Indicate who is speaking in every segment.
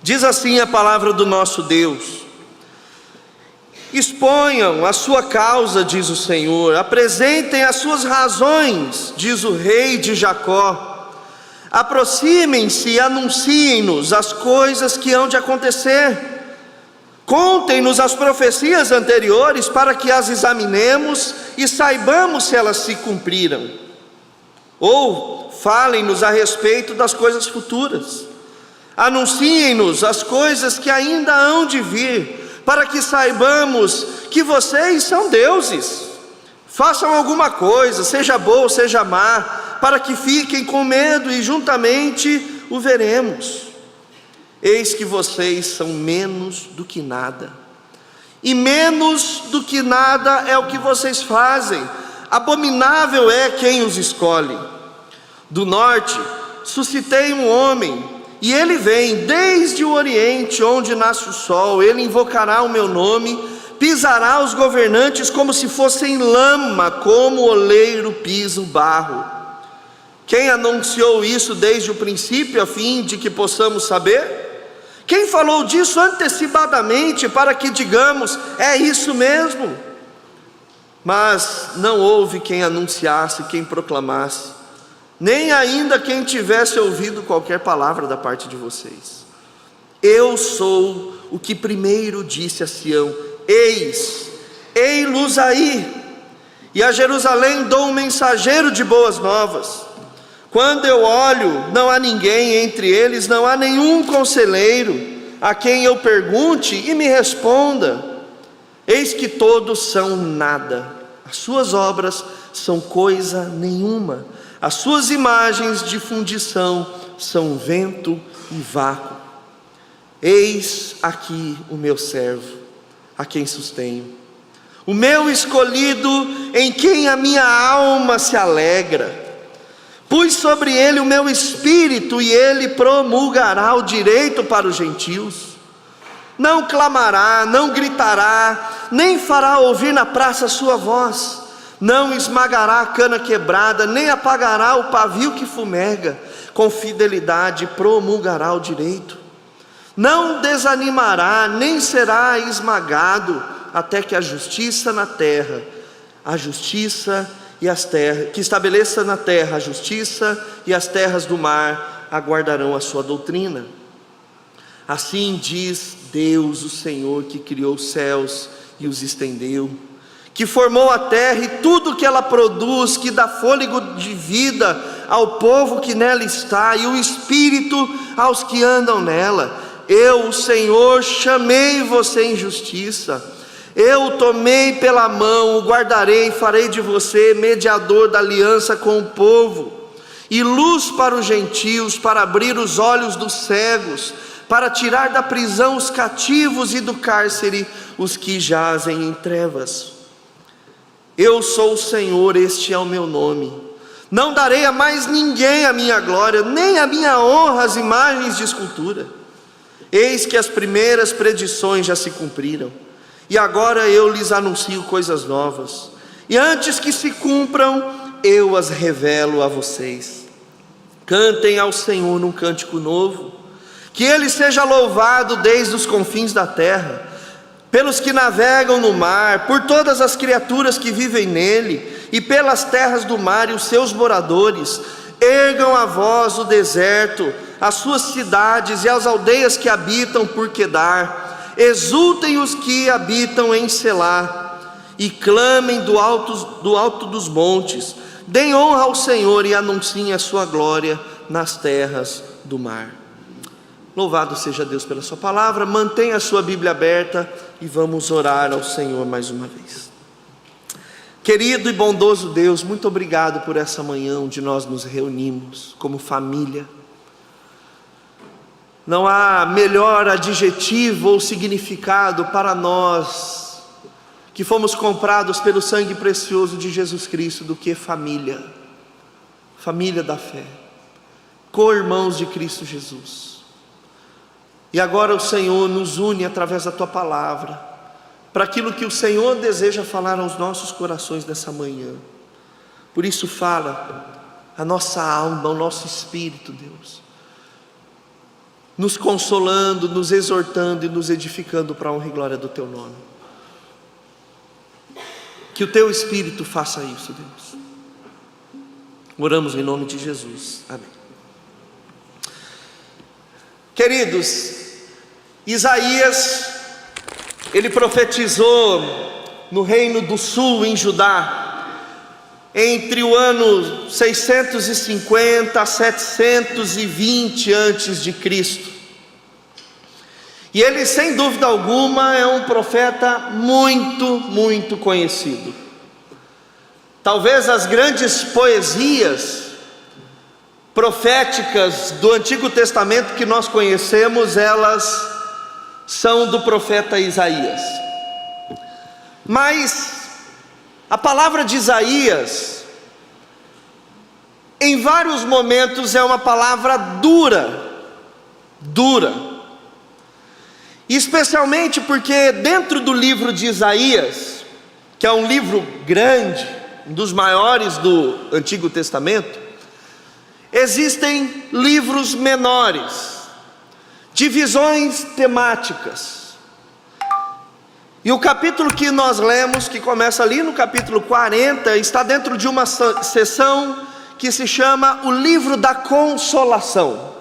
Speaker 1: Diz assim a palavra do nosso Deus: exponham a sua causa, diz o Senhor, apresentem as suas razões, diz o rei de Jacó. Aproximem-se e anunciem-nos as coisas que hão de acontecer. Contem-nos as profecias anteriores para que as examinemos e saibamos se elas se cumpriram. Ou falem-nos a respeito das coisas futuras. Anunciem-nos as coisas que ainda hão de vir, para que saibamos que vocês são deuses. Façam alguma coisa, seja boa ou seja má, para que fiquem com medo e juntamente o veremos. Eis que vocês são menos do que nada, e menos do que nada é o que vocês fazem. Abominável é quem os escolhe. Do norte suscitei um homem, e ele vem desde o oriente, onde nasce o sol. Ele invocará o meu nome, pisará os governantes como se fossem lama, como o oleiro pisa o barro. Quem anunciou isso desde o princípio, a fim de que possamos saber? Quem falou disso antecipadamente, para que digamos, é isso mesmo? Mas não houve quem anunciasse, quem proclamasse, nem ainda quem tivesse ouvido qualquer palavra da parte de vocês. Eu sou o que primeiro disse a Sião: ei-los aí, e a Jerusalém dou um mensageiro de boas novas. Quando eu olho, não há ninguém entre eles, não há nenhum conselheiro a quem eu pergunte e me responda. Eis que todos são nada, as suas obras são coisa nenhuma, as suas imagens de fundição são vento e vácuo. Eis aqui o meu servo, a quem sustenho, o meu escolhido, em quem a minha alma se alegra. Pus sobre ele o meu espírito, e ele promulgará o direito para os gentios. Não clamará, não gritará, nem fará ouvir na praça a sua voz. Não esmagará a cana quebrada, nem apagará o pavio que fumega. Com fidelidade promulgará o direito. Não desanimará, nem será esmagado, até que a justiça na terra, a justiça e as terras, que estabeleça na terra a justiça, e as terras do mar aguardarão a sua doutrina. Assim diz Deus, o Senhor, que criou os céus e os estendeu, que formou a terra e tudo que ela produz, que dá fôlego de vida ao povo que nela está, e o espírito aos que andam nela. Eu, o Senhor, chamei você em justiça. Eu o tomei pela mão, o guardarei, farei de você mediador da aliança com o povo, e luz para os gentios, para abrir os olhos dos cegos, para tirar da prisão os cativos e do cárcere os que jazem em trevas. Eu sou o Senhor, este é o meu nome. Não darei a mais ninguém a minha glória, nem a minha honra às imagens de escultura. Eis que as primeiras predições já se cumpriram, e agora eu lhes anuncio coisas novas, e antes que se cumpram, eu as revelo a vocês. Cantem ao Senhor num cântico novo, que Ele seja louvado desde os confins da terra, pelos que navegam no mar, por todas as criaturas que vivem nele, e pelas terras do mar e os seus moradores. Ergam a voz o deserto, as suas cidades e as aldeias que habitam por Quedar. Exultem os que habitam em Selá, e clamem do alto dos montes. Deem honra ao Senhor e anunciem a sua glória nas terras do mar. Louvado seja Deus pela sua palavra. Mantenha a sua Bíblia aberta e vamos orar ao Senhor mais uma vez. Querido e bondoso Deus, muito obrigado por essa manhã onde nós nos reunimos como família. Não há melhor adjetivo ou significado para nós que fomos comprados pelo sangue precioso de Jesus Cristo do que família, família da fé, co-irmãos de Cristo Jesus. E agora o Senhor nos une através da Tua palavra, para aquilo que o Senhor deseja falar aos nossos corações nessa manhã. Por isso fala a nossa alma, o nosso espírito, Deus. nos consolando, nos exortando e nos edificando para a honra e glória do Teu nome. Que o Teu Espírito faça isso, Deus. Oramos em nome de Jesus, amém. Queridos, Isaías, ele profetizou no reino do sul, em Judá, entre o ano 650 a 720 antes de Cristo. E ele, sem dúvida alguma, é um profeta muito conhecido. Talvez as grandes poesias proféticas do Antigo Testamento que nós conhecemos, elas são do profeta Isaías. Mas a palavra de Isaías, em vários momentos, é uma palavra dura, especialmente porque dentro do livro de Isaías, que é um livro grande, um dos maiores do Antigo Testamento, existem livros menores, divisões temáticas. E o capítulo que nós lemos, que começa ali no capítulo 40, está dentro de uma seção que se chama o livro da consolação.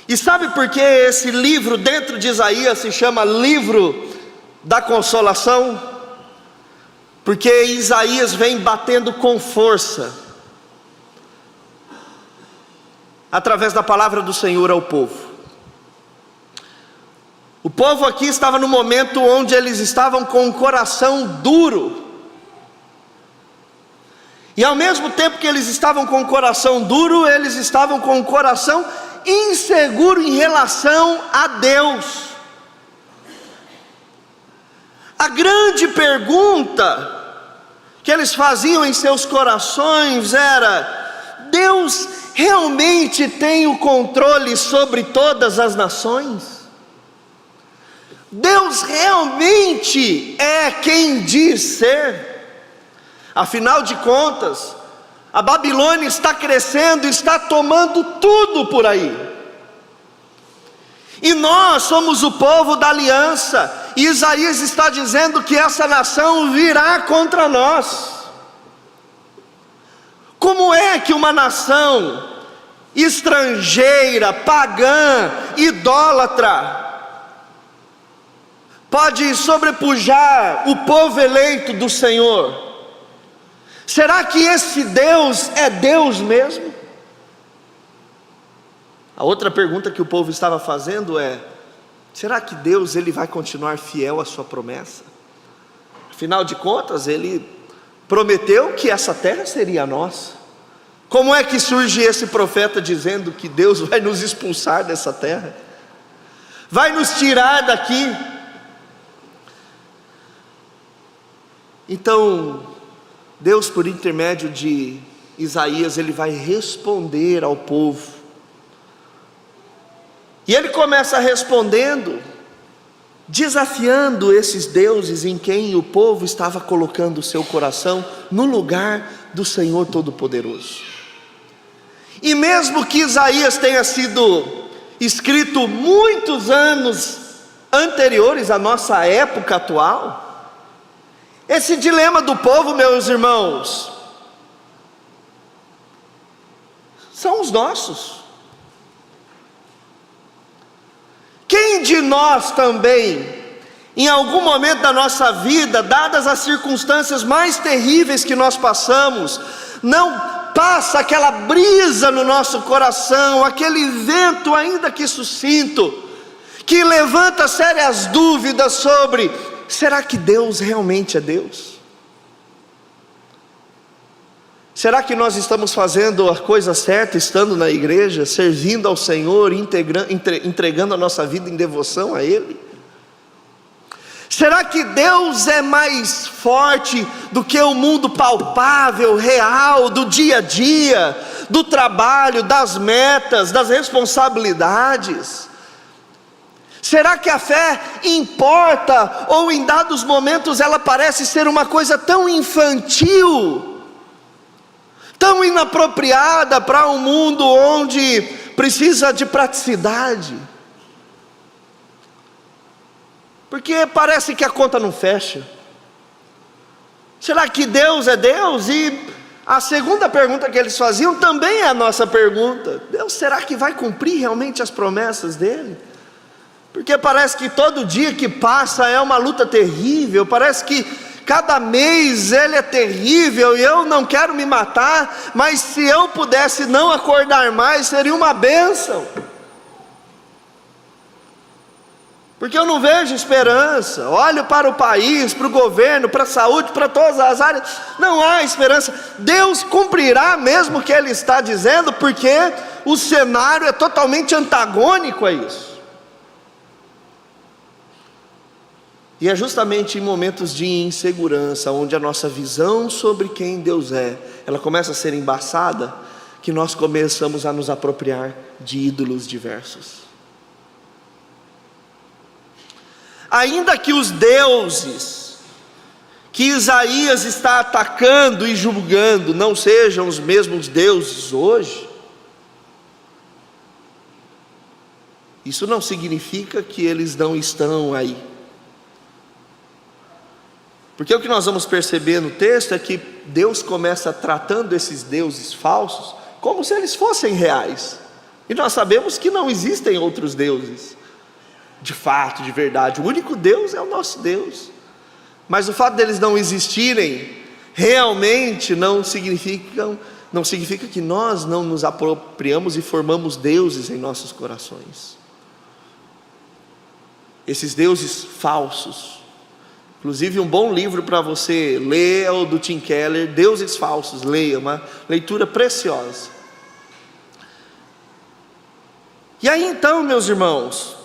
Speaker 1: E sabe por que esse livro dentro de Isaías se chama livro da consolação? Porque Isaías vem batendo com força, através da palavra do Senhor ao povo. O povo aqui estava no momento onde eles estavam com o coração duro. E ao mesmo tempo que eles estavam com o coração duro, eles estavam com o coração inseguro em relação a Deus. A grande pergunta que eles faziam em seus corações era: Deus realmente tem o controle sobre todas as nações? Deus realmente é quem diz ser? Afinal de contas, a Babilônia está crescendo, está tomando tudo por aí. E nós somos o povo da aliança, e Isaías está dizendo que essa nação virá contra nós. Como é que uma nação estrangeira, pagã, idólatra, pode sobrepujar o povo eleito do Senhor? Será que esse Deus é Deus mesmo? A outra pergunta que o povo estava fazendo é: será que Deus ele vai continuar fiel à sua promessa? Afinal de contas, ele prometeu que essa terra seria nossa. Como é que surge esse profeta dizendo que Deus vai nos expulsar dessa terra? Vai nos tirar daqui? Então, Deus, por intermédio de Isaías, ele vai responder ao povo. E ele começa respondendo, desafiando esses deuses em quem o povo estava colocando o seu coração no lugar do Senhor Todo-Poderoso. E mesmo que Isaías tenha sido escrito muitos anos anteriores à nossa época atual, esse dilema do povo, meus irmãos, são os nossos. Quem de nós também, em algum momento da nossa vida, dadas as circunstâncias mais terríveis que nós passamos, não passa aquela brisa no nosso coração, aquele vento ainda que sucinto, que levanta sérias dúvidas sobre: será que Deus realmente é Deus? Será que nós estamos fazendo a coisa certa, estando na igreja, servindo ao Senhor, entregando a nossa vida em devoção a Ele? Será que Deus é mais forte do que o mundo palpável, real, do dia a dia, do trabalho, das metas, das responsabilidades? Será que a fé importa, ou em dados momentos ela parece ser uma coisa tão infantil, tão inapropriada para um mundo onde precisa de praticidade, porque parece que a conta não fecha. Será que Deus é Deus? E a segunda pergunta que eles faziam também é a nossa pergunta: Deus, será que vai cumprir realmente as promessas dele? Porque parece que todo dia que passa é uma luta terrível, parece que cada mês ele é terrível, e eu não quero me matar, mas se eu pudesse não acordar mais, seria uma bênção, porque eu não vejo esperança. Olho para o país, para o governo, para a saúde, para todas as áreas, não há esperança. Deus cumprirá mesmo o que Ele está dizendo, porque o cenário é totalmente antagônico a isso. E é justamente em momentos de insegurança, onde a nossa visão sobre quem Deus é, ela começa a ser embaçada, que nós começamos a nos apropriar de ídolos diversos. Ainda que os deuses que Isaías está atacando e julgando não sejam os mesmos deuses hoje, isso não significa que eles não estão aí. Porque o que nós vamos perceber no texto é que Deus começa tratando esses deuses falsos como se eles fossem reais, e nós sabemos que não existem outros deuses de fato, de verdade. O único Deus é o nosso Deus. Mas o fato deles não existirem realmente não significa que nós não nos apropriamos e formamos deuses em nossos corações. Esses deuses falsos. Inclusive um bom livro para você ler é o do Tim Keller, Deuses Falsos. Leia, uma leitura preciosa. E aí então, meus irmãos,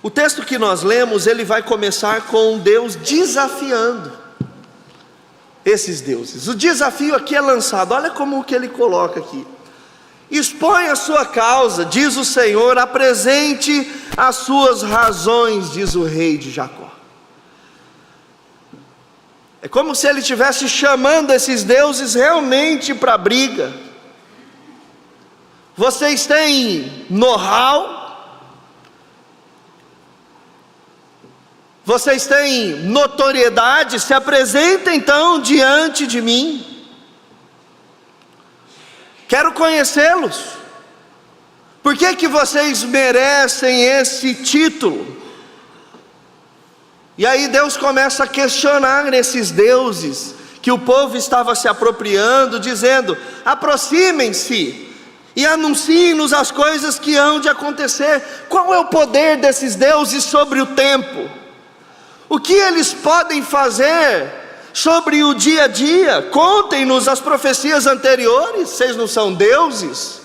Speaker 1: o texto que nós lemos, ele vai começar com Deus desafiando esses deuses. O desafio aqui é lançado, olha como que ele coloca aqui: expõe a sua causa, diz o Senhor, apresente as suas razões, diz o rei de Jacó. É como se ele estivesse chamando esses deuses realmente para a briga. Vocês têm know-how, vocês têm notoriedade, se apresentem então diante de mim. Quero conhecê-los. Por que que vocês merecem esse título? E aí Deus começa a questionar esses deuses que o povo estava se apropriando, dizendo: aproximem-se e anunciem-nos as coisas que hão de acontecer. Qual é o poder desses deuses sobre o tempo? O que eles podem fazer sobre o dia a dia? Contem-nos as profecias anteriores. Vocês não são deuses?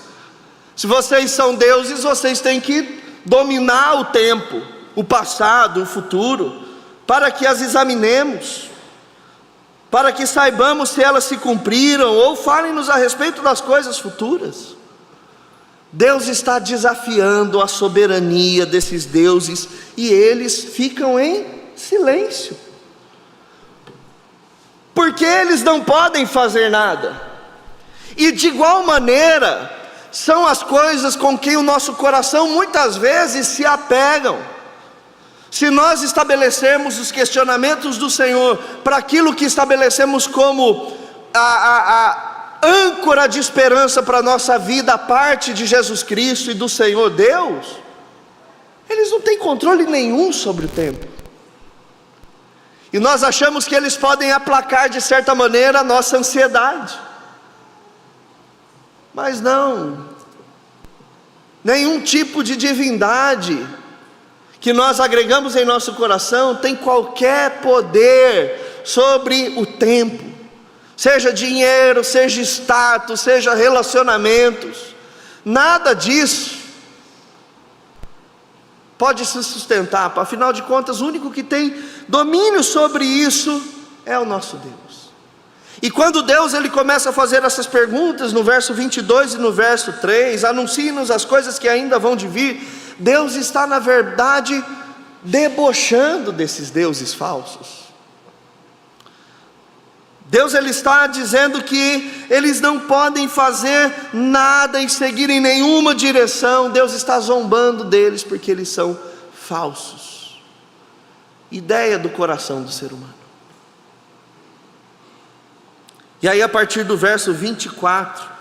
Speaker 1: Se vocês são deuses, vocês têm que dominar o tempo, o passado, o futuro, para que as examinemos, para que saibamos se elas se cumpriram, ou falem-nos a respeito das coisas futuras. Deus está desafiando a soberania desses deuses, e eles ficam em silêncio, porque eles não podem fazer nada. E de igual maneira são as coisas com que o nosso coração muitas vezes se apegam. Se nós estabelecermos os questionamentos do Senhor para aquilo que estabelecemos como a âncora de esperança para a nossa vida, a parte de Jesus Cristo e do Senhor Deus, eles não têm controle nenhum sobre o tempo. E nós achamos que eles podem aplacar de certa maneira a nossa ansiedade. Mas não. Nenhum tipo de divindade que nós agregamos em nosso coração tem qualquer poder sobre o tempo. Seja dinheiro, seja status, seja relacionamentos. Nada disso pode se sustentar. Afinal de contas, o único que tem domínio sobre isso é o nosso Deus. E quando Deus ele começa a fazer essas perguntas no verso 22 e no verso 3, anuncie-nos as coisas que ainda vão de vir, Deus está na verdade debochando desses deuses falsos. Deus ele está dizendo que eles não podem fazer nada e seguir em nenhuma direção. Deus está zombando deles porque eles são falsos. Ideia do coração do ser humano. E aí a partir do verso 24,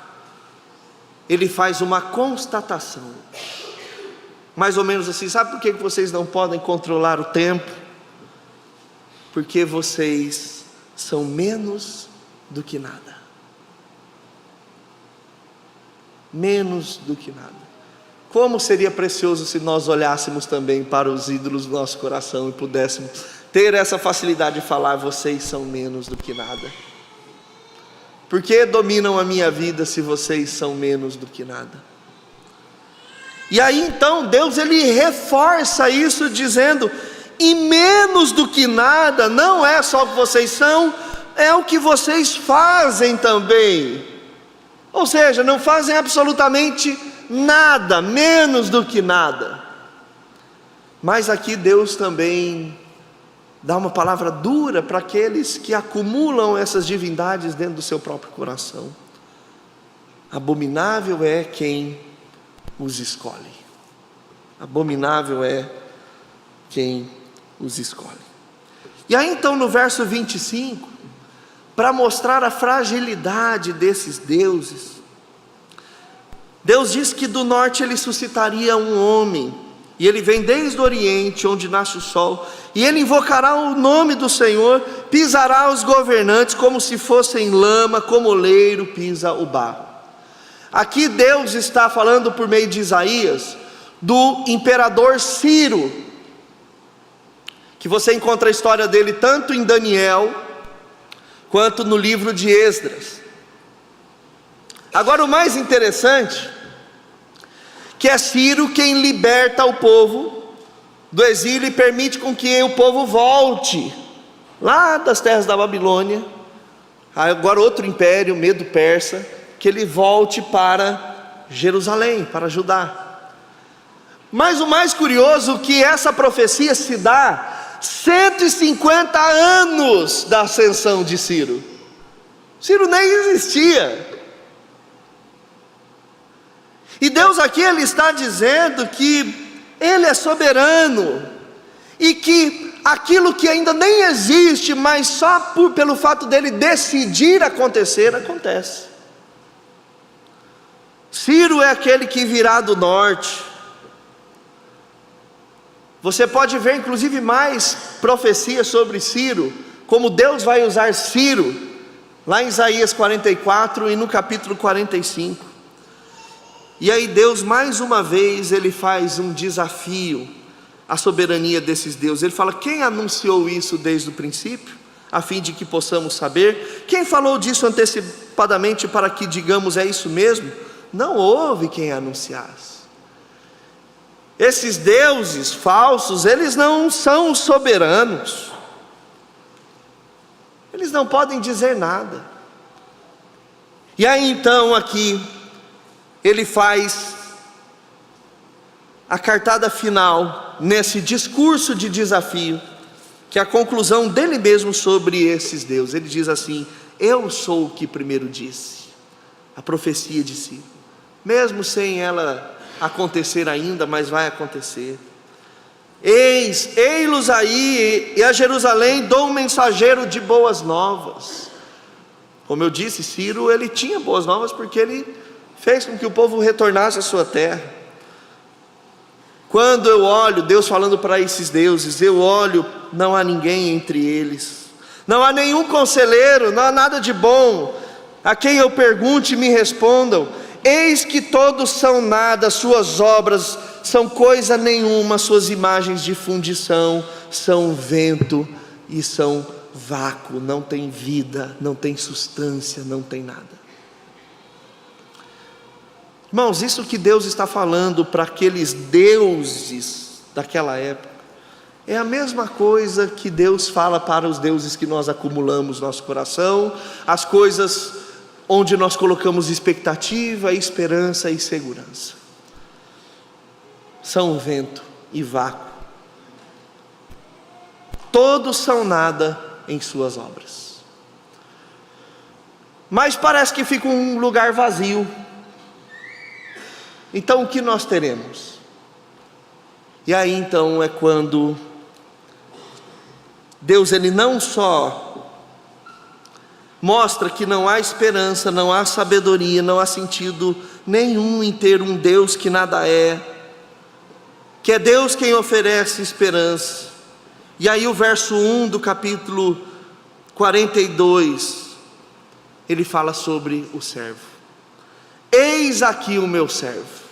Speaker 1: ele faz uma constatação, mais ou menos assim: sabe por que vocês não podem controlar o tempo? Porque vocês são menos do que nada. Menos do que nada. Como seria precioso se nós olhássemos também para os ídolos do nosso coração e pudéssemos ter essa facilidade de falar: vocês são menos do que nada. Por que dominam a minha vida se vocês são menos do que nada? E aí então Deus ele reforça isso dizendo: e menos do que nada não é só o que vocês são, é o que vocês fazem também. Ou seja, não fazem absolutamente nada, menos do que nada. Mas aqui Deus também dá uma palavra dura para aqueles que acumulam essas divindades dentro do seu próprio coração. Abominável é quem os escolhe. Abominável é quem os escolhe. E aí então no verso 25, para mostrar a fragilidade desses deuses, Deus diz que do norte ele suscitaria um homem, e ele vem desde o oriente, onde nasce o sol, e ele invocará o nome do Senhor, pisará os governantes como se fossem lama, como oleiro pisa o barro. Aqui Deus está falando por meio de Isaías do imperador Ciro, que você encontra a história dele tanto em Daniel quanto no livro de Esdras. Agora o mais interessante, que é Ciro quem liberta o povo do exílio e permite com que o povo volte lá das terras da Babilônia, agora outro império, Medo-Persa, que ele volte para Jerusalém, para Judá. Mas o mais curioso é que essa profecia se dá 150 anos da ascensão de Ciro. Ciro nem existia. E Deus aqui ele está dizendo que Ele é soberano, e que aquilo que ainda nem existe, mas só pelo fato dele decidir acontecer, acontece. Ciro é aquele que virá do norte. Você pode ver inclusive mais profecias sobre Ciro, como Deus vai usar Ciro, lá em Isaías 44 e no capítulo 45. E aí Deus mais uma vez ele faz um desafio à soberania desses deuses. Ele fala: quem anunciou isso desde o princípio, a fim de que possamos saber? Quem falou disso antecipadamente para que digamos é isso mesmo? Não houve quem anunciasse. Esses deuses falsos, eles não são soberanos. Eles não podem dizer nada. E aí então aqui ele faz a cartada final nesse discurso de desafio, que é a conclusão dele mesmo sobre esses deuses. Ele diz assim: eu sou o que primeiro disse, a profecia de si, mesmo sem ela acontecer ainda, mas vai acontecer. Ei-los aí, e a Jerusalém dou um mensageiro de boas novas. Como eu disse, Ciro ele tinha boas novas porque ele fez com que o povo retornasse à sua terra. Quando eu olho, Deus falando para esses deuses, eu olho, não há ninguém entre eles, não há nenhum conselheiro, não há nada de bom, a quem eu pergunte me respondam. Eis que todos são nada, suas obras são coisa nenhuma, suas imagens de fundição são vento e são vácuo, não tem vida, não tem substância, não tem nada. Irmãos, isso que Deus está falando para aqueles deuses daquela época, é a mesma coisa que Deus fala para os deuses que nós acumulamos no nosso coração, as coisas onde nós colocamos expectativa, esperança e segurança. São vento e vácuo. Todos são nada em suas obras. mas parece que fica um lugar vazio. Então o que nós teremos? E aí então é quando Deus, Ele não só mostra que não há esperança, não há sabedoria, não há sentido nenhum em ter um Deus que nada é, que é Deus quem oferece esperança. E aí o verso 1 do capítulo 42, ele fala sobre o servo. Eis aqui o meu servo.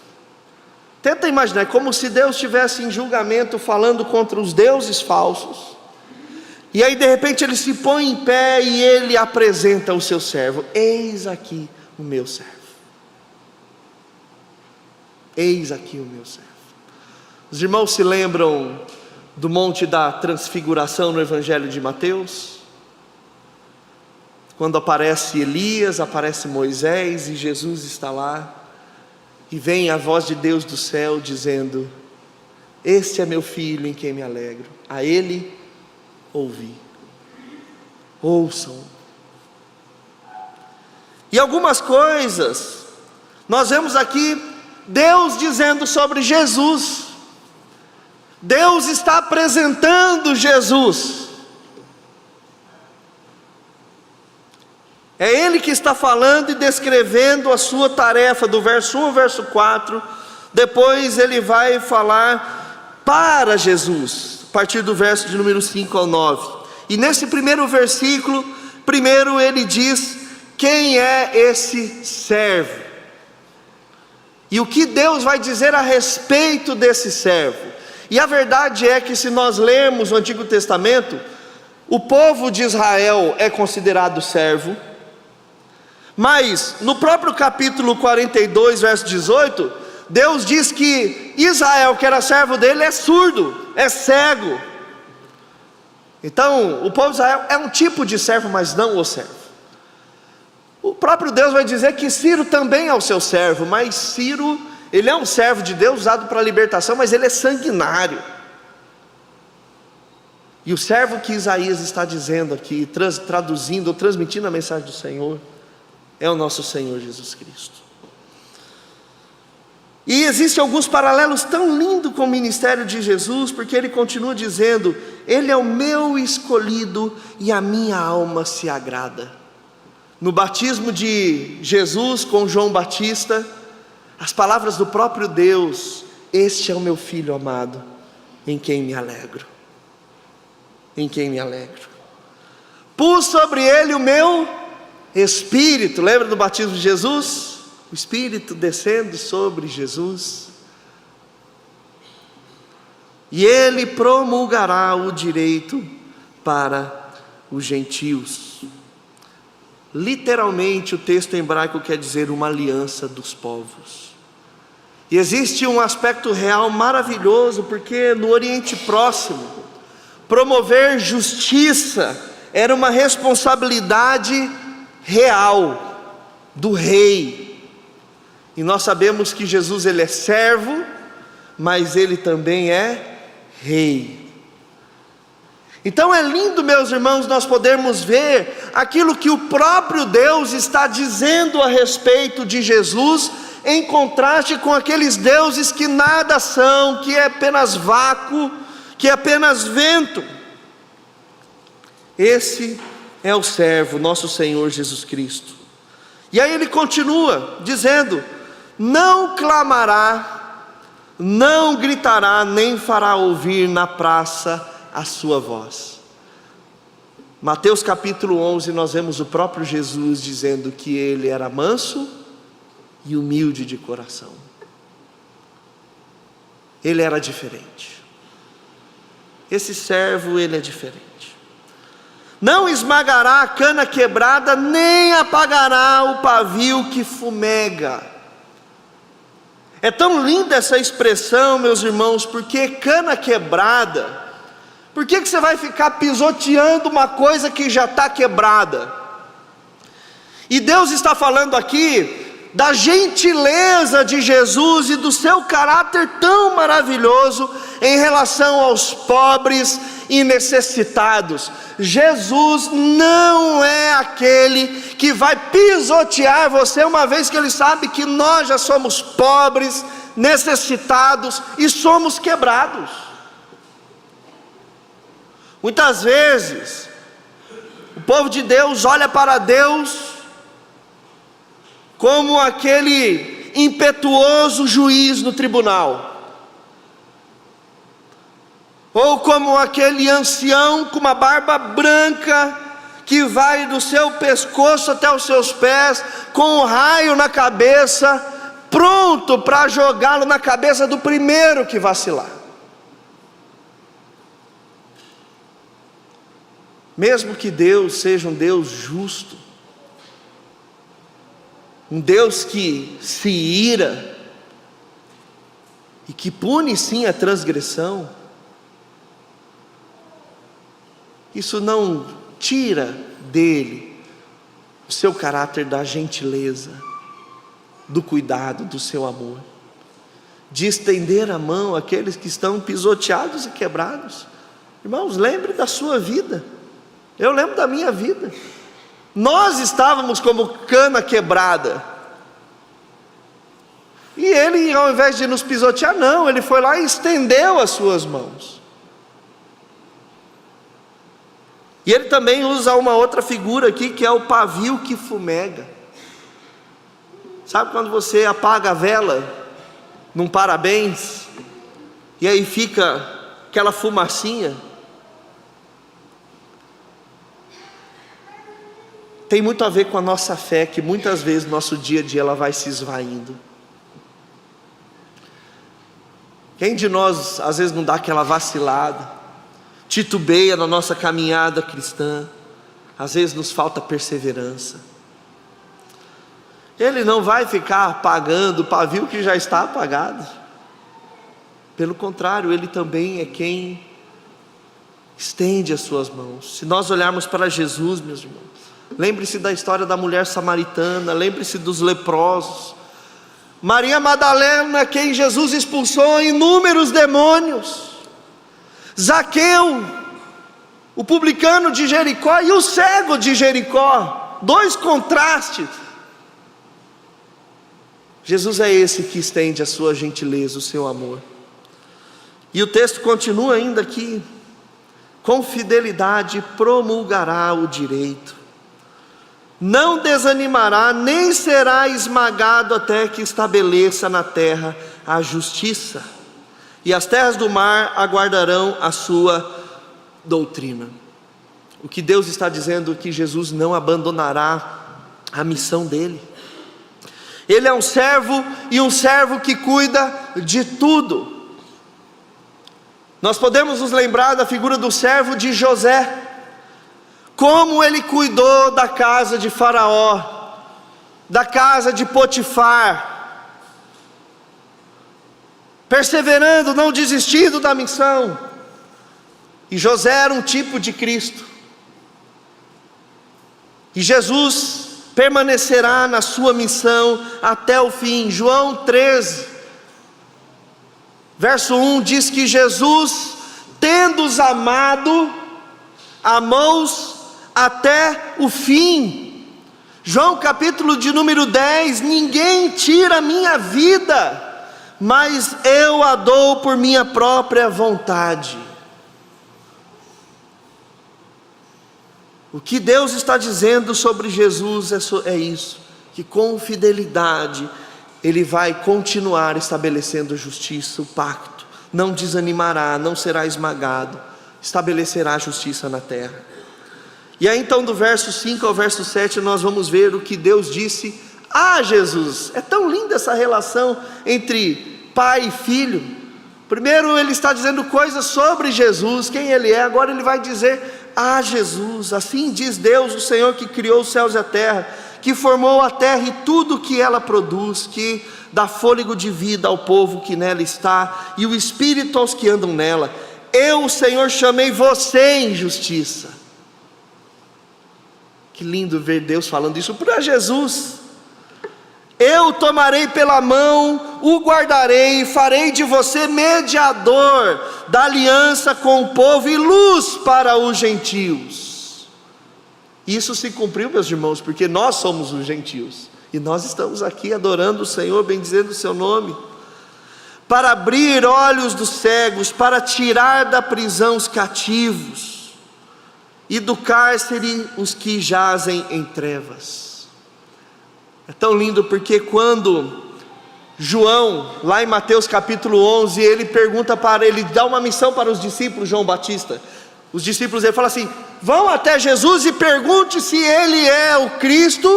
Speaker 1: Tenta imaginar, como se Deus estivesse em julgamento falando contra os deuses falsos. E aí de repente ele se põe em pé e ele apresenta o seu servo. Eis aqui o meu servo. Eis aqui o meu servo. Os irmãos se lembram do Monte da Transfiguração no Evangelho de Mateus? Quando aparece Elias, aparece Moisés e Jesus está lá. E vem a voz de Deus do céu dizendo: este é meu filho em quem me alegro, a ele ouvi. Ouçam. E algumas coisas nós vemos aqui Deus dizendo sobre Jesus. Deus está apresentando Jesus. É Ele que está falando e descrevendo a sua tarefa, do verso 1 ao verso 4. Depois Ele vai falar para Jesus, a partir do verso de número 5 ao 9. E nesse primeiro versículo, primeiro Ele diz quem é esse servo. E o que Deus vai dizer a respeito desse servo. E a verdade é que se nós lermos o Antigo Testamento, o povo de Israel é considerado servo. Mas no próprio capítulo 42, verso 18, Deus diz que Israel, que era servo dele, é surdo, é cego. Então o povo de Israel é um tipo de servo, mas não o servo. O próprio Deus vai dizer que Ciro também é o seu servo, mas Ciro, ele é um servo de Deus usado para a libertação, mas ele é sanguinário. E o servo que Isaías está dizendo aqui, traduzindo ou transmitindo a mensagem do Senhor, é o nosso Senhor Jesus Cristo. E existem alguns paralelos tão lindos com o ministério de Jesus, porque ele continua dizendo: ele é o meu escolhido e a minha alma se agrada. No batismo de Jesus com João Batista, as palavras do próprio Deus: este é o meu filho amado, em quem me alegro. Em quem me alegro. Pus sobre ele o meu Espírito. Lembra do batismo de Jesus? O Espírito descendo sobre Jesus. E ele promulgará o direito para os gentios. Literalmente o texto hebraico quer dizer uma aliança dos povos. E existe um aspecto real maravilhoso, porque no Oriente Próximo, promover justiça era uma responsabilidade real do rei. E nós sabemos que Jesus, ele é servo, mas ele também é rei. Então é lindo, meus irmãos, nós podermos ver aquilo que o próprio Deus está dizendo a respeito de Jesus, em contraste com aqueles deuses que nada são, que é apenas vácuo, que é apenas vento. Esse é o servo, nosso Senhor Jesus Cristo. E aí ele continua dizendo: não clamará, não gritará, nem fará ouvir na praça a sua voz. Mateus capítulo 11, nós vemos o próprio Jesus dizendo que ele era manso e humilde de coração. Ele era diferente. Esse servo, ele é diferente. Não esmagará a cana quebrada, nem apagará o pavio que fumega. É tão linda essa expressão, meus irmãos, porque cana quebrada, por que você vai ficar pisoteando uma coisa que já está quebrada? E Deus está falando aqui da gentileza de Jesus e do seu caráter tão maravilhoso em relação aos pobres, e necessitados. Jesus não é aquele que vai pisotear você, uma vez que Ele sabe que nós já somos pobres, necessitados e somos quebrados. Muitas vezes o povo de Deus olha para Deus como aquele impetuoso juiz no tribunal, ou como aquele ancião com uma barba branca que vai do seu pescoço até os seus pés, com um raio na cabeça, pronto para jogá-lo na cabeça do primeiro que vacilar. Mesmo que Deus seja um Deus justo, um Deus que se ira e que pune sim a transgressão, isso não tira dele o seu caráter da gentileza, do cuidado, do seu amor, de estender a mão àqueles que estão pisoteados e quebrados. Irmãos, lembre da sua vida. Eu lembro da minha vida. Nós estávamos como cana quebrada, e Ele, ao invés de nos pisotear, não, Ele foi lá e estendeu as suas mãos. E Ele também usa uma outra figura aqui, que é o pavio que fumega. Sabe quando você apaga a vela num parabéns, e aí fica aquela fumacinha? Tem muito a ver com a nossa fé, que muitas vezes no nosso dia a dia ela vai se esvaindo. Quem de nós às vezes não dá aquela vacilada, titubeia na nossa caminhada cristã, às vezes nos falta perseverança. Ele não vai ficar apagando o pavio que já está apagado. Pelo contrário, Ele também é quem estende as suas mãos. Se nós olharmos para Jesus, meus irmãos, lembre-se da história da mulher samaritana, lembre-se dos leprosos. Maria Madalena, quem Jesus expulsou inúmeros demônios. Zaqueu, o publicano de Jericó e o cego de Jericó, dois contrastes. Jesus é esse que estende a sua gentileza, o seu amor. E o texto continua ainda aqui: com fidelidade promulgará o direito, não desanimará, nem será esmagado até que estabeleça na terra a justiça, e as terras do mar aguardarão a sua doutrina. O que Deus está dizendo é que Jesus não abandonará a missão dele. Ele é um servo, e um servo que cuida de tudo. Nós podemos nos lembrar da figura do servo de José, como ele cuidou da casa de Faraó, da casa de Potifar, perseverando, não desistindo da missão. E José era um tipo de Cristo, e Jesus permanecerá na sua missão até o fim. João 13, verso 1 diz que Jesus, tendo-os amado, amou-os até o fim. João capítulo de número 10: ninguém tira a minha vida, mas eu a dou por minha própria vontade. O que Deus está dizendo sobre Jesus é isso, que com fidelidade Ele vai continuar estabelecendo justiça, o pacto, não desanimará, não será esmagado, estabelecerá a justiça na terra. E aí então do verso 5 ao verso 7 nós vamos ver o que Deus disse a Jesus. É tão linda essa relação entre pai e filho. Primeiro Ele está dizendo coisas sobre Jesus, quem Ele é. Agora Ele vai dizer a Jesus: assim diz Deus, o Senhor que criou os céus e a terra, que formou a terra e tudo que ela produz, que dá fôlego de vida ao povo que nela está, e o espírito aos que andam nela. Eu, o Senhor, chamei você em justiça. Que lindo ver Deus falando isso para Jesus. eu o tomarei pela mão, o guardarei e farei de você mediador da aliança com o povo e luz para os gentios. Isso se cumpriu, meus irmãos, porque nós somos os gentios, e nós estamos aqui adorando o Senhor, bendizendo o seu nome, para abrir olhos dos cegos, para tirar da prisão os cativos, e do cárcere os que jazem em trevas. É tão lindo porque quando João, lá em Mateus capítulo 11, ele dá uma missão para os discípulos, João Batista. Os discípulos, ele fala assim: vão até Jesus e pergunte se ele é o Cristo,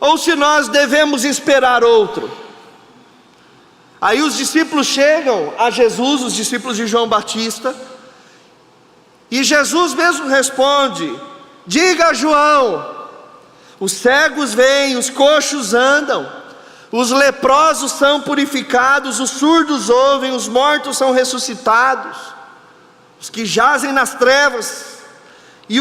Speaker 1: ou se nós devemos esperar outro. Aí os discípulos chegam a Jesus, os discípulos de João Batista, e Jesus mesmo responde: diga a João, os cegos veem, os coxos andam, os leprosos são purificados, os surdos ouvem, os mortos são ressuscitados, os que jazem nas trevas, e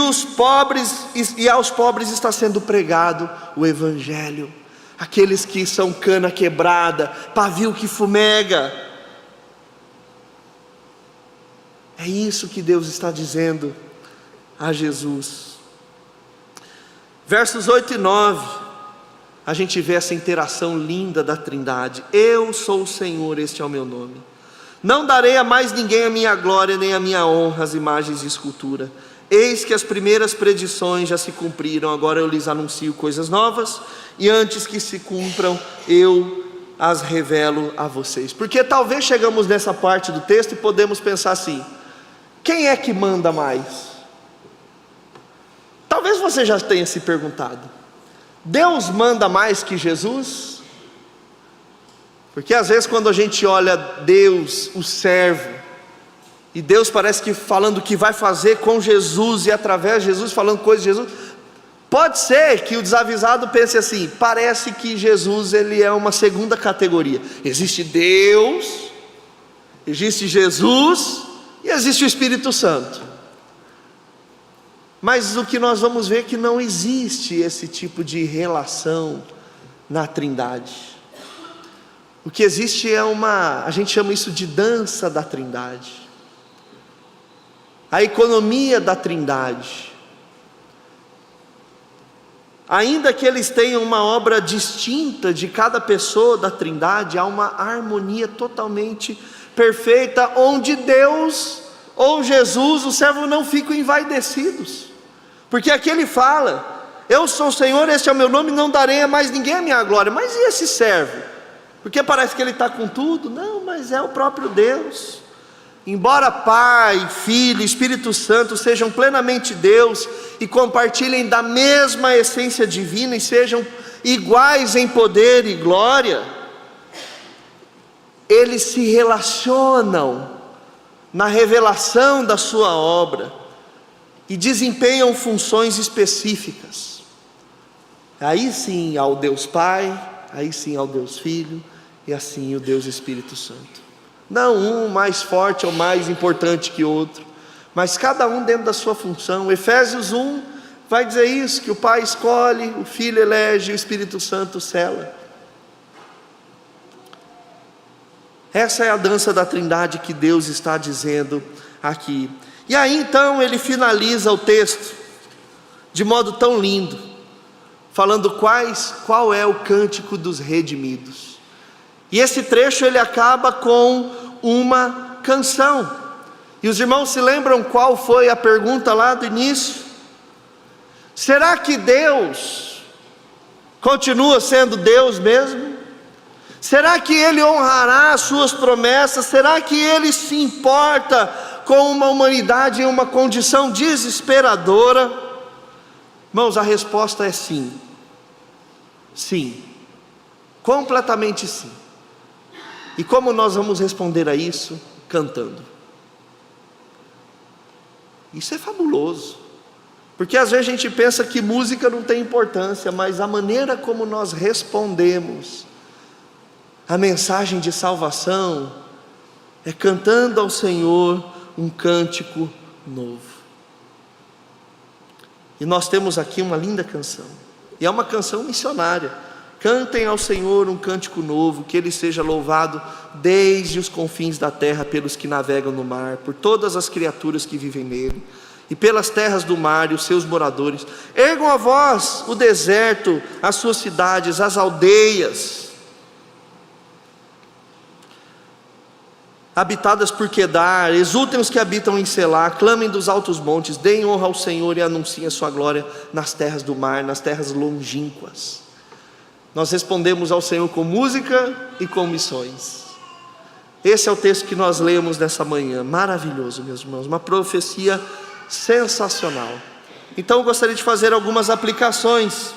Speaker 1: aos pobres está sendo pregado o Evangelho. Aqueles que são cana quebrada, pavio que fumega. É isso que Deus está dizendo a Jesus. Versos 8 e 9, a gente vê essa interação linda da Trindade. Eu sou o Senhor, este é o meu nome. Não darei a mais ninguém a minha glória, nem a minha honra, as imagens de escultura. Eis que as primeiras predições já se cumpriram, agora eu lhes anuncio coisas novas, e antes que se cumpram, eu as revelo a vocês. Porque talvez chegamos nessa parte do texto e podemos pensar assim: quem é que manda mais? Talvez você já tenha se perguntado: Deus manda mais que Jesus? Porque às vezes quando a gente olha Deus, o servo, e Deus parece que falando o que vai fazer com Jesus e através de Jesus, falando coisas de Jesus, pode ser que o desavisado pense assim: parece que Jesus ele é uma segunda categoria. Existe Deus, existe Jesus e existe o Espírito Santo. Mas o que nós vamos ver é que não existe esse tipo de relação na Trindade. O que existe é a gente chama isso de dança da Trindade, a economia da Trindade. Ainda que eles tenham uma obra distinta de cada pessoa da Trindade, há uma harmonia totalmente perfeita, onde Deus ou Jesus, o servo, não ficam envaidecidos, porque aqui ele fala: eu sou o Senhor, este é o meu nome, não darei a mais ninguém a minha glória. Mas e esse servo? Porque parece que ele está com tudo. Não, mas é o próprio Deus. Embora Pai, Filho, Espírito Santo sejam plenamente Deus e compartilhem da mesma essência divina e sejam iguais em poder e glória, eles se relacionam na revelação da sua obra e desempenham funções específicas. Aí sim ao Deus Pai, aí sim ao Deus Filho, e assim o Deus Espírito Santo. Não um mais forte ou mais importante que outro, mas cada um dentro da sua função. Efésios 1 vai dizer isso, que o Pai escolhe, o Filho elege, o Espírito Santo sela. Essa é a dança da Trindade que Deus está dizendo aqui. E aí então ele finaliza o texto de modo tão lindo, falando qual é o cântico dos redimidos. E esse trecho ele acaba com uma canção. E os irmãos se lembram qual foi a pergunta lá do início? Será que Deus continua sendo Deus mesmo? Será que Ele honrará as suas promessas? Será que Ele se importa com uma humanidade em uma condição desesperadora? Irmãos, a resposta é sim. Sim, completamente sim. E como nós vamos responder a isso? Cantando. Isso é fabuloso, porque às vezes a gente pensa que música não tem importância, mas a maneira como nós respondemos a mensagem de salvação é cantando ao Senhor um cântico novo. E nós temos aqui uma linda canção, e é uma canção missionária, Cantem ao Senhor um cântico novo, que Ele seja louvado desde os confins da terra, pelos que navegam no mar, por todas as criaturas que vivem nele, e pelas terras do mar e os seus moradores. Ergam a voz o deserto, as suas cidades, as aldeias habitadas por Quedar. Exultem os que habitam em Selá, clamem dos altos montes, deem honra ao Senhor e anunciem a sua glória nas terras do mar, nas terras longínquas. Nós respondemos ao Senhor com música e com missões. Esse é o texto que nós lemos nessa manhã. Maravilhoso, meus irmãos, uma profecia sensacional. Então eu gostaria de fazer algumas aplicações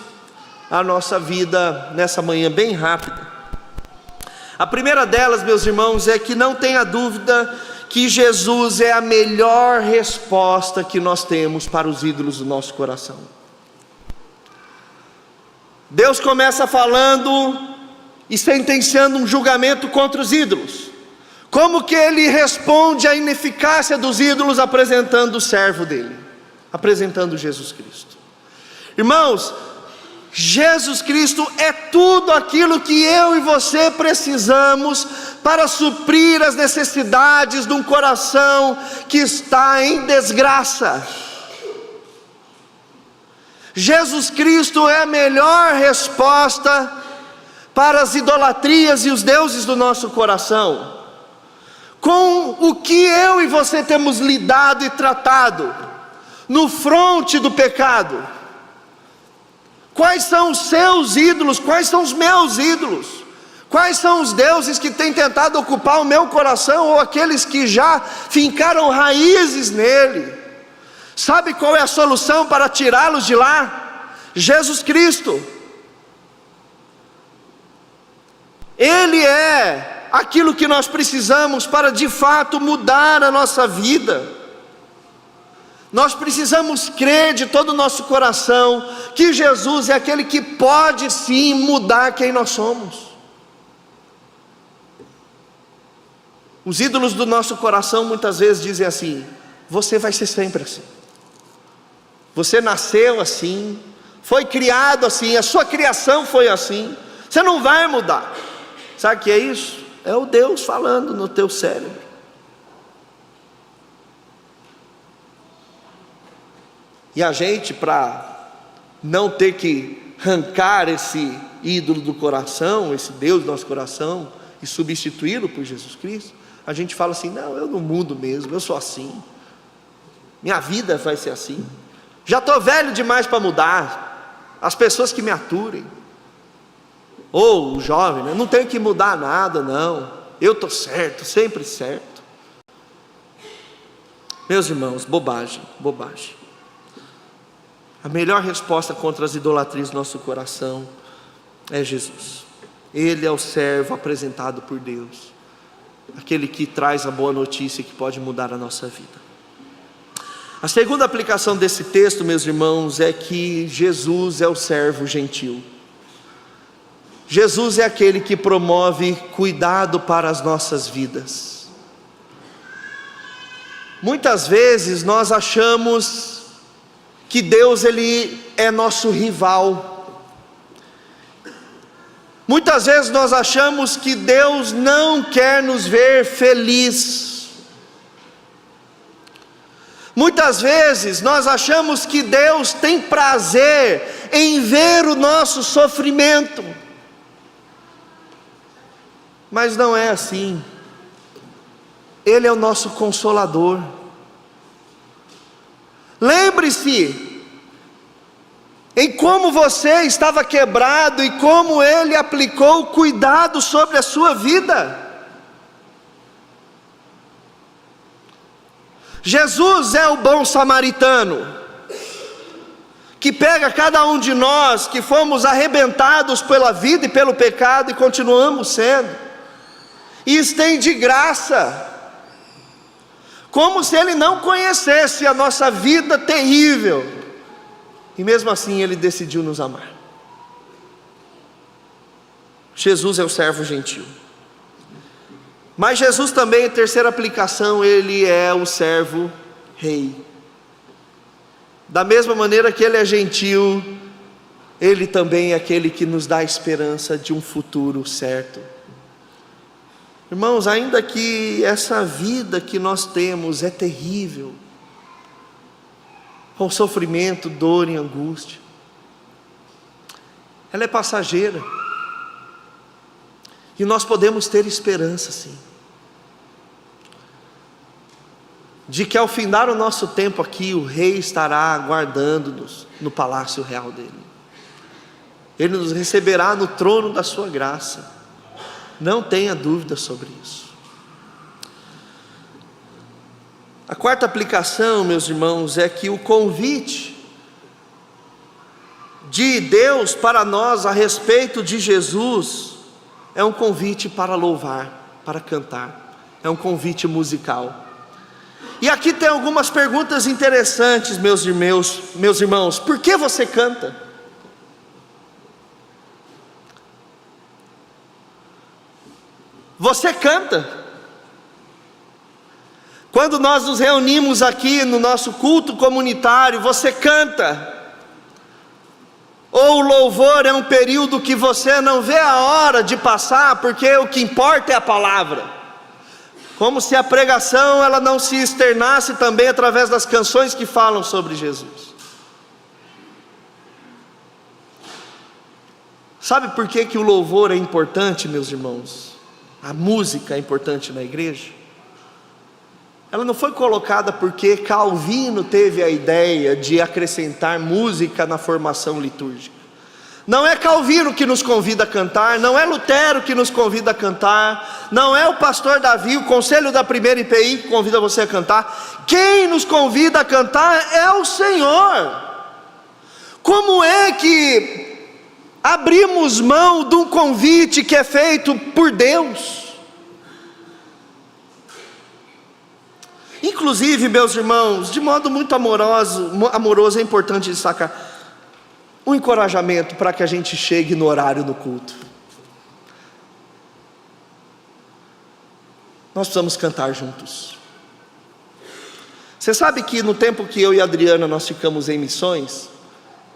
Speaker 1: à nossa vida nessa manhã, bem rápida. A primeira delas, meus irmãos, é que não tenha dúvida que Jesus é a melhor resposta que nós temos para os ídolos do nosso coração. Deus começa falando e sentenciando um julgamento contra os ídolos. Como que Ele responde à ineficácia dos ídolos? Apresentando o servo dele, apresentando Jesus Cristo. Irmãos, Jesus Cristo é tudo aquilo que eu e você precisamos para suprir as necessidades de um coração que está em desgraça. Jesus Cristo é a melhor resposta para as idolatrias e os deuses do nosso coração. Com o que eu e você temos lidado e tratado no fronte do pecado. Quais são os seus ídolos? Quais são os meus ídolos? Quais são os deuses que têm tentado ocupar o meu coração, ou aqueles que já fincaram raízes nele? Sabe qual é a solução para tirá-los de lá? Jesus Cristo. Ele é aquilo que nós precisamos para de fato mudar a nossa vida. Nós precisamos crer de todo o nosso coração que Jesus é aquele que pode sim mudar quem nós somos. Os ídolos do nosso coração muitas vezes dizem assim: você vai ser sempre assim, você nasceu assim, foi criado assim, a sua criação foi assim, você não vai mudar. Sabe o que é isso? É o Deus falando no teu cérebro. E a gente, para não ter que arrancar esse ídolo do coração, esse Deus do nosso coração, e substituí-lo por Jesus Cristo, a gente fala assim: não, eu não mudo mesmo, eu sou assim, minha vida vai ser assim, já estou velho demais para mudar, as pessoas que me aturem, ou o jovem, né? Não tenho que mudar nada, não, eu estou certo, sempre certo. Meus irmãos, bobagem, bobagem. A melhor resposta contra as idolatrias do nosso coração é Jesus. Ele é o servo apresentado por Deus, aquele que traz a boa notícia que pode mudar a nossa vida. A segunda aplicação desse texto, meus irmãos, é que Jesus é o servo gentil. Jesus é aquele que promove cuidado para as nossas vidas. Muitas vezes nós achamos que Deus ele é nosso rival. Muitas vezes nós achamos que Deus não quer nos ver feliz. Muitas vezes nós achamos que Deus tem prazer em ver o nosso sofrimento. Mas não é assim. Ele é o nosso consolador. Lembre-se em como você estava quebrado e como Ele aplicou cuidado sobre a sua vida. Jesus é o bom samaritano, que pega cada um de nós que fomos arrebentados pela vida e pelo pecado e continuamos sendo, e estende graça, como se Ele não conhecesse a nossa vida terrível, e mesmo assim Ele decidiu nos amar. Jesus é o servo gentil. Mas Jesus também, terceira aplicação, Ele é o servo rei. Da mesma maneira que Ele é gentil, Ele também é aquele que nos dá a esperança de um futuro certo. Irmãos, ainda que essa vida que nós temos é terrível, com sofrimento, dor e angústia, ela é passageira, e nós podemos ter esperança sim, de que ao findar o nosso tempo aqui, o Rei estará aguardando-nos no palácio real dele. Ele nos receberá no trono da sua graça, não tenha dúvida sobre isso. A quarta aplicação, meus irmãos, é que o convite de Deus para nós a respeito de Jesus é um convite para louvar, para cantar, é um convite musical. E aqui tem algumas perguntas interessantes, meus irmãos. Por que você canta? Você canta? Quando nós nos reunimos aqui no nosso culto comunitário, você canta? Ou o louvor é um período que você não vê a hora de passar, porque o que importa é a palavra? Como se a pregação ela não se externasse também através das canções que falam sobre Jesus. Sabe por que o louvor é importante, meus irmãos? A música é importante na igreja. Ela não foi colocada porque Calvino teve a ideia de acrescentar música na formação litúrgica. Não é Calvino que nos convida a cantar, não é Lutero que nos convida a cantar, não é o pastor Davi, o conselho da primeira IPI que convida você a cantar. Quem nos convida a cantar é o Senhor. Como é que abrimos mão de um convite que é feito por Deus? Inclusive, meus irmãos, de modo muito amoroso, é importante destacar um encorajamento para que a gente chegue no horário do culto. Nós precisamos cantar juntos. Você sabe que no tempo que eu e a Adriana nós ficamos em missões,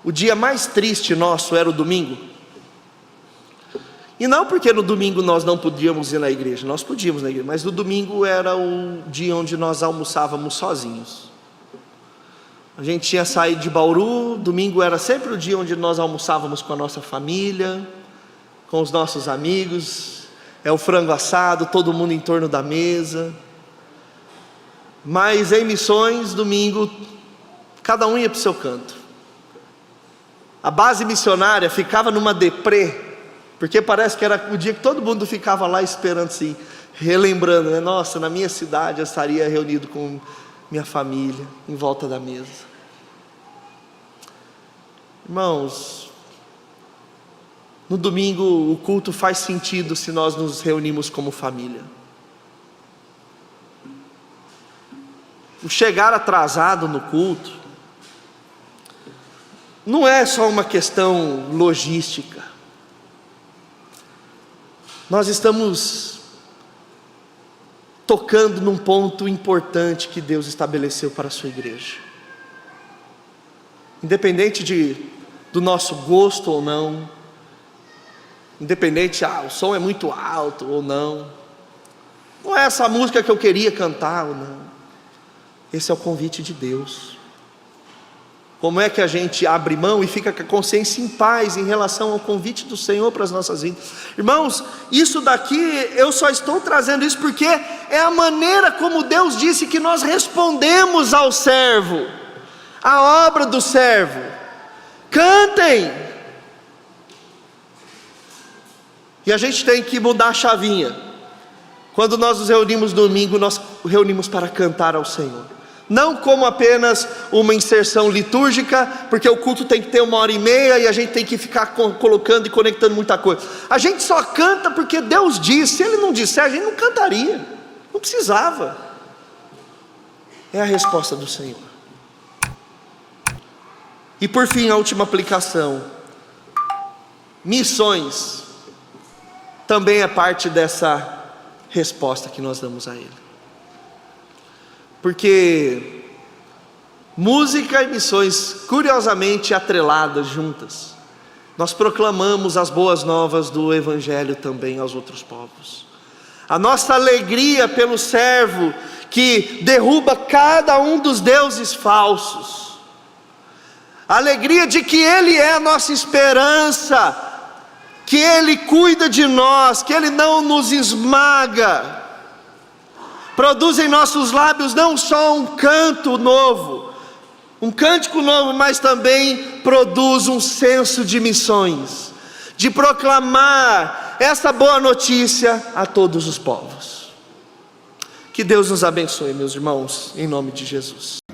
Speaker 1: o dia mais triste nosso era o domingo. E não porque no domingo nós não podíamos ir na igreja, nós podíamos ir na igreja, mas no domingo era o dia onde nós almoçávamos sozinhos. A gente tinha saído de Bauru, domingo era sempre o dia onde nós almoçávamos com a nossa família, com os nossos amigos, é o frango assado, todo mundo em torno da mesa. Mas em missões, domingo, cada um ia para o seu canto. A base missionária ficava numa deprê, porque parece que era o dia que todo mundo ficava lá esperando assim, relembrando, né? Nossa, na minha cidade eu estaria reunido com minha família, em volta da mesa. Irmãos, no domingo o culto faz sentido se nós nos reunimos como família. O chegar atrasado no culto não é só uma questão logística. Nós estamos tocando num ponto importante que Deus estabeleceu para a sua igreja. Independente do nosso gosto ou não, independente, o som é muito alto ou não, não é essa música que eu queria cantar ou não, esse é o convite de Deus. Como é que a gente abre mão e fica com a consciência em paz em relação ao convite do Senhor para as nossas vidas? Irmãos, isso daqui, eu só estou trazendo isso porque é a maneira como Deus disse que nós respondemos ao servo, a obra do servo. Cantem! E a gente tem que mudar a chavinha. Quando nós nos reunimos domingo, nós reunimos para cantar ao Senhor. Não como apenas uma inserção litúrgica, porque o culto tem que ter 1h30 e a gente tem que ficar colocando e conectando muita coisa. A gente só canta porque Deus disse. Se Ele não disser, a gente não cantaria, não precisava. É a resposta do Senhor. E por fim, a última aplicação: missões também é parte dessa resposta que nós damos a Ele. Porque música e missões, curiosamente atreladas juntas, nós proclamamos as boas novas do Evangelho também aos outros povos. A nossa alegria pelo servo que derruba cada um dos deuses falsos, a alegria de que Ele é a nossa esperança, que Ele cuida de nós, que Ele não nos esmaga, produz em nossos lábios não só um canto novo, um cântico novo, mas também produz um senso de missões, de proclamar essa boa notícia a todos os povos. Que Deus nos abençoe, meus irmãos, em nome de Jesus.